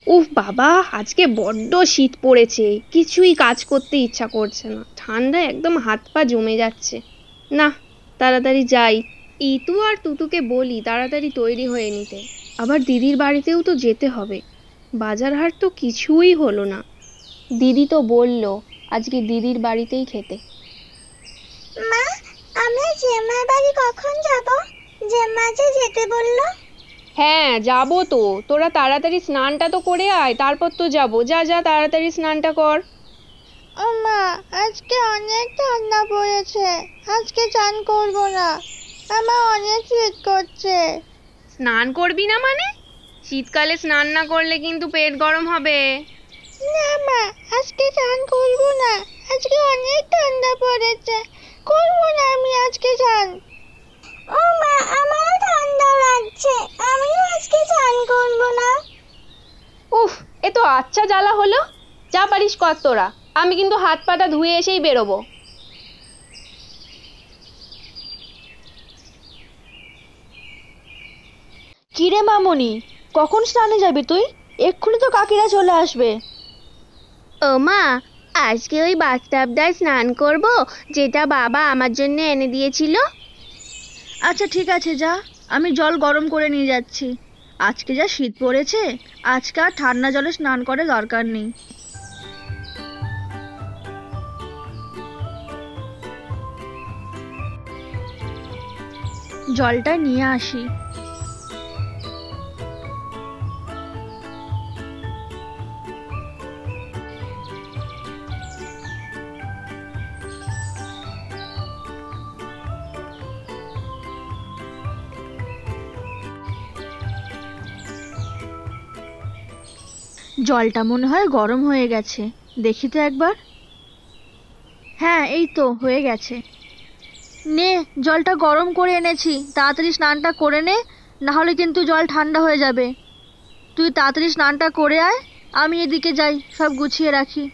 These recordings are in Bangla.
উফ বাবা, আজকে বড্ড শীত পড়েছে, কিছুই কাজ করতে ইচ্ছা করছে না, ঠান্ডায় একদম হাত পা জমে যাচ্ছে। না, তাড়াতাড়ি যাই। ইতু আর তুতুকে বলি তাড়াতাড়ি তৈরি হয়ে নিতে, আবার দিদির বাড়িতেও তো যেতে হবে। বাজার হাট তো কিছুই হলো না। দিদি তো বলল আজকে দিদির বাড়িতেই খেতে। মা, আমরা জেম্মার বাড়ি কখন যাব? জেম্মা যে যেতে বললো। হ্যাঁ, যাবো তো। তোরা তাড়াতাড়ি স্নানটা তো করে আয়, তারপর তো যাবো। যা যা, তাড়াতাড়ি স্নানটা কর। ও মা, আজকে অনেক ঠান্ডা পড়েছে, আজকে চান করব না, আমার অনেক শীত করছে। স্নান করবি না মানে? শীতকালে স্নান না করলে কিন্তু পেট গরম হবে। না মা, আজকে চান করব না, আজকে অনেক ঠান্ডা পড়েছে, করব না আমি আজকে চান। ও মা, আমারও ঠান্ডা লাগছে, আমিও আজকে চান করব না। উফ, এ তো আচ্ছা জ্বালা হলো। যা পারিস কর তোরা, আমি কিন্তু হাত পাটা ধুয়ে এসেই বেরোবো। কিরে মামনি, কখন স্নানে যাবি তুই? এক্ষুনি তো কাকিরা চলে আসবে। ও মা, আজকে ওই বাথটাবটায় স্নান করব, যেটা বাবা আমার জন্য এনে দিয়েছিল। আচ্ছা ঠিক আছে, যা, আমি জল গরম করে নিয়ে যাচ্ছি। আজকে যা শীত পড়েছে, আজকে আর ঠান্ডা জলে স্নান করে দরকার নেই। জলটা নিয়ে আসি। জলটা মনে হয় গরম হয়ে গেছে, দেখি তো একবার। হ্যাঁ, এই তো হয়ে গেছে। নে, জলটা গরম করে এনেছি, তাড়াতাড়ি স্নানটা করে নে, না হলে কিন্তু জল ঠান্ডা হয়ে যাবে। তুই তাড়াতাড়ি স্নানটা করে আয়, আমি এদিকে যাই, সব গুছিয়ে রাখি।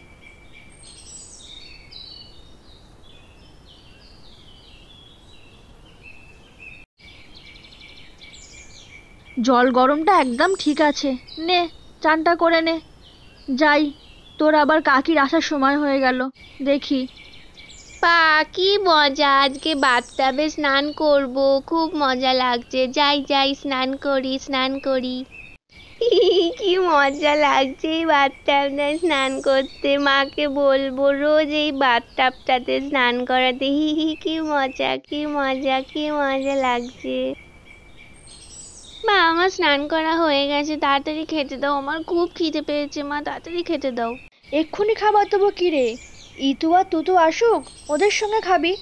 জল গরমটা একদম ঠিক আছে, নে, চানটা করে নে। যাই, তোর আবার কাকির আসার সময় হয়ে গেল, দেখি। পা, কি মজা, আজকে বাথটাবে স্নান করব, খুব মজা লাগছে। যাই যাই, স্নান করি স্নান করি। কি মজা লাগছে এই বাথটাবটায় স্নান করতে। মাকে বলবো রোজ এই বাথটাবটাতে স্নান করাতে। হি হি, কি মজা কি মজা কি মজা লাগছে। মা, আমার স্নান করা হয়ে গেছে, তাড়াতাড়ি খেতে দাও, আমার খুব খিদে পেয়েছে। মা, তাড়াতাড়ি খেতে দাও। এক্ষুনি খাবার দেবো কি রে? ইতু আর তুতু আসুক, ওদের সঙ্গে খাবি।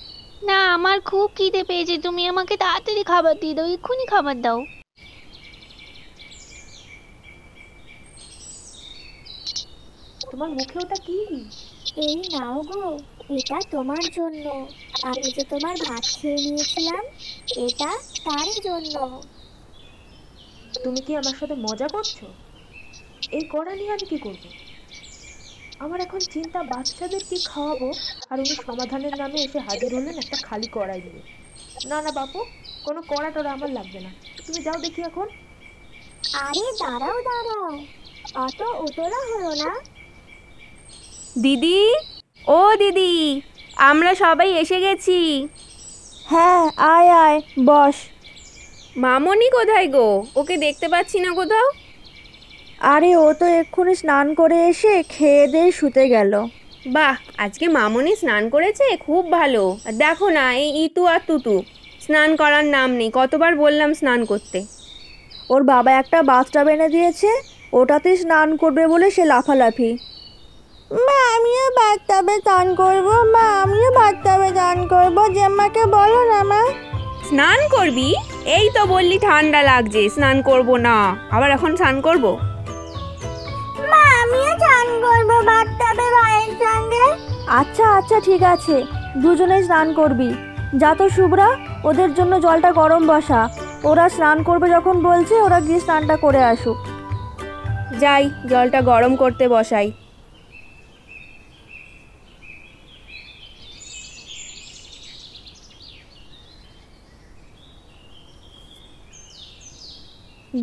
না, আমার খুব খিদে পেয়েছে, তুমি আমাকে তাড়াতাড়ি খাবার দিয়ে দাও, এক্ষুনি খাবার দাও। তোমার মুখে ওটা কি? এই নাও গো, এটা তোমার জন্য। আমি যে তোমার ভাত খেয়ে নিয়েছিলাম, এটা তারই জন্য। তুমি কি আমার সাথে মজা করছো? এই কড়া নিয়ে আমি কি করব? আমার এখন চিন্তা বাচ্চাদের কি খাওয়াবো, আর উনি সমাধানের নামে এসে হাজির হলেন একটা খালি কড়াই নিয়ে। না না বাপু, কোনো কড়া টড়া আমার লাগবে না, তুমি যাও দেখি এখন। আরে দাঁড়াও দাঁড়াও, অত উতলা হলো না। দিদি, ও দিদি, আমরা সবাই এসে গেছি। হ্যাঁ, আয় আয়, বস। মামনি কোথায় গো? ওকে দেখতে পাচ্ছি না কোথাও। আরে ও তো এক্ষুনি স্নান করে এসে খেয়ে দিয়ে শুতে গেল। বাহ, আজকে মামনি স্নান করেছে, খুব ভালো। আর দেখো না, এই ইতু আর তুতু স্নান করার নাম নেই, কতবার বললাম স্নান করতে। ওর বাবা একটা বাথটাব এনে দিয়েছে, ওটাতেই স্নান করবে বলে সে লাফালাফি। মা, আমিও বাথটাবে স্নান করবো, মা আমিও বাথটাবে স্নান করবো, জেম্মাকে বলো না মা। স্নান করবি? এই তো বললি ঠান্ডা লাগছে, স্নান করব না, আবার এখন স্নান করব? মা, আমিও চান করবো বাথটাবে ভাইয়ের সঙ্গে। আচ্ছা আচ্ছা ঠিক আছে, দুজনে স্নান করবি। যা তো শুভ্রা, ওদের জন্য জলটা গরম বসা। ওরা স্নান করবে যখন বলছে, ওরা গিয়ে স্নানটা করে আসুক। যাই, জলটা গরম করতে বসাই।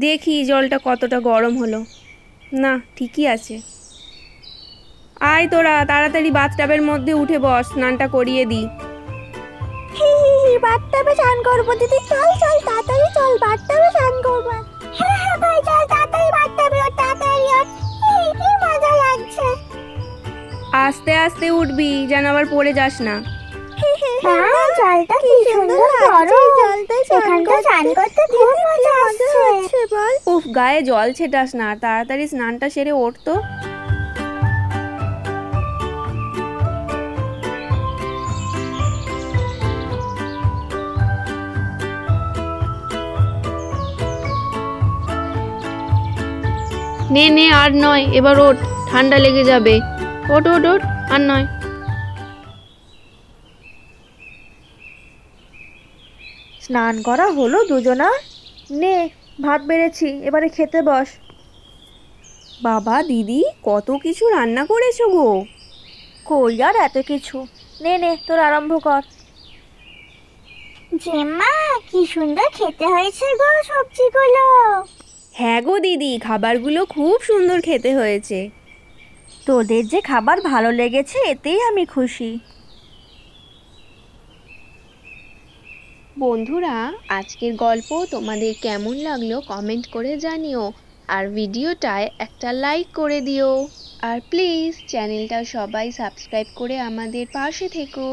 দেখি জলটা কতটা গরম হলো। না, ঠিকই আছে। আয় তোরা তাড়াতাড়ি বাথটাবের মধ্যে উঠে বস, স্নানটা করিয়ে দিই। বাথটাবে স্নান করবো দিদি, চল চল তাড়াতাড়ি চল, বাথটাবে স্নান করবো। হ্যাঁ হ্যাঁ ভাই চল তাড়াতাড়ি বাথটাবে ওঠ, তাড়াতাড়ি ওঠ। কি মজা লাগছে। আস্তে আস্তে উঠবি, যেন আবার পড়ে যাস না। জলটা কি সুন্দর গরম, এখানটা স্নান করতে খুব মজা আসছে বল। উফ, গায়ে জল ছেটাস না, তাড়াতাড়ি স্নানটা সেরে ওঠ তো। নে নে, আর নয়, এবার ওঠ, ঠান্ডা লেগে যাবে। ওঠ ওঠ ওঠ, আর নয়। স্নান করা হলো দুজনা? নে ভাত বেড়েছি, এবারে খেতে বস। বাবা দিদি, কত কিছু রান্না করেছো গো। কই আর এত কিছু, নে নে তোর আরম্ভ কর। জেম্মা কি সুন্দর খেতে হয়েছে গো সবজিগুলো। হ্যাঁ গো দিদি, খাবারগুলো খুব সুন্দর খেতে হয়েছে। তোদের যে খাবার ভালো লেগেছে এতেই আমি খুশি। বন্ধুরা, আজকের গল্প তোমাদের কেমন লাগলো কমেন্ট করে জানিও, আর ভিডিওটায় একটা লাইক করে দিও, আর প্লিজ চ্যানেলটা সবাই সাবস্ক্রাইব করে আমাদের পাশে থেকো।